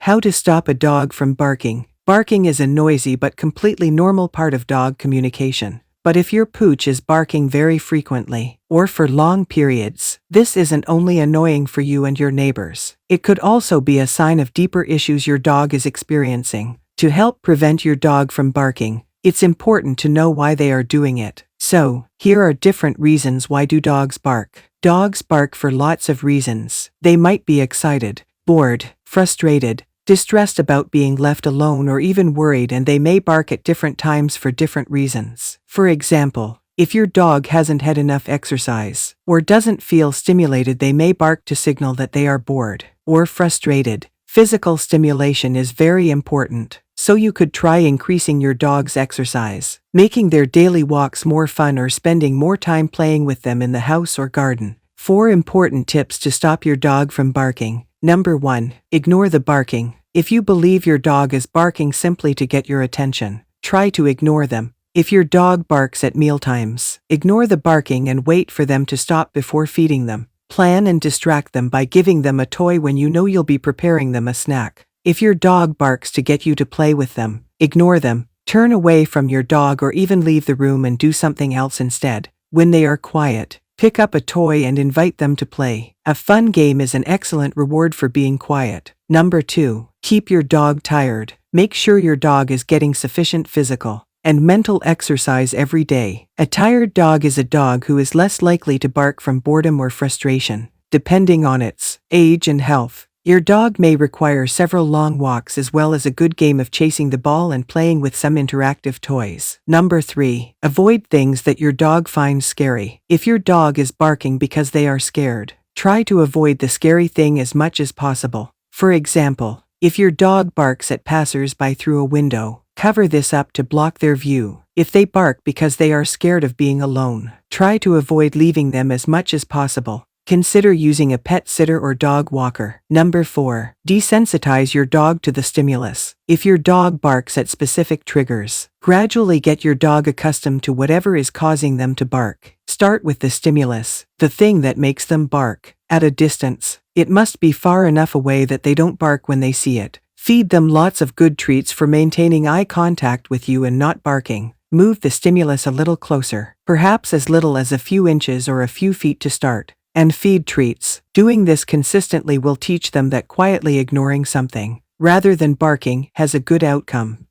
How to stop a dog from barking. Barking is a noisy but completely normal part of dog communication. But if your pooch is barking very frequently, or for long periods, this isn't only annoying for you and your neighbors. It could also be a sign of deeper issues your dog is experiencing. To help prevent your dog from barking, it's important to know why they are doing it. So, here are different reasons why do dogs bark. Dogs bark for lots of reasons. They might be excited, bored, frustrated, distressed about being left alone, or even worried, and they may bark at different times for different reasons. For example, if your dog hasn't had enough exercise, or doesn't feel stimulated, they may bark to signal that they are bored or frustrated. Physical stimulation is very important, so you could try increasing your dog's exercise, making their daily walks more fun, or spending more time playing with them in the house or garden. 4 important tips to stop your dog from barking. Number 1. Ignore the barking. If you believe your dog is barking simply to get your attention, try to ignore them. If your dog barks at mealtimes, ignore the barking and wait for them to stop before feeding them. Plan and distract them by giving them a toy when you know you'll be preparing them a snack. If your dog barks to get you to play with them, ignore them. Turn away from your dog, or even leave the room and do something else instead. When they are quiet, pick up a toy and invite them to play. A fun game is an excellent reward for being quiet. Number 2. Keep your dog tired. Make sure your dog is getting sufficient physical and mental exercise every day. A tired dog is a dog who is less likely to bark from boredom or frustration, depending on its age and health. Your dog may require several long walks, as well as a good game of chasing the ball and playing with some interactive toys. Number 3. Avoid things that your dog finds scary. If your dog is barking because they are scared, try to avoid the scary thing as much as possible. For example, if your dog barks at passers-by through a window, cover this up to block their view. If they bark because they are scared of being alone, try to avoid leaving them as much as possible. Consider using a pet sitter or dog walker. Number 4. Desensitize your dog to the stimulus. If your dog barks at specific triggers, gradually get your dog accustomed to whatever is causing them to bark. Start with the stimulus, the thing that makes them bark, at a distance. It must be far enough away that they don't bark when they see it. Feed them lots of good treats for maintaining eye contact with you and not barking. Move the stimulus a little closer, perhaps as little as a few inches or a few feet to start, and feed treats. Doing this consistently will teach them that quietly ignoring something, rather than barking, has a good outcome.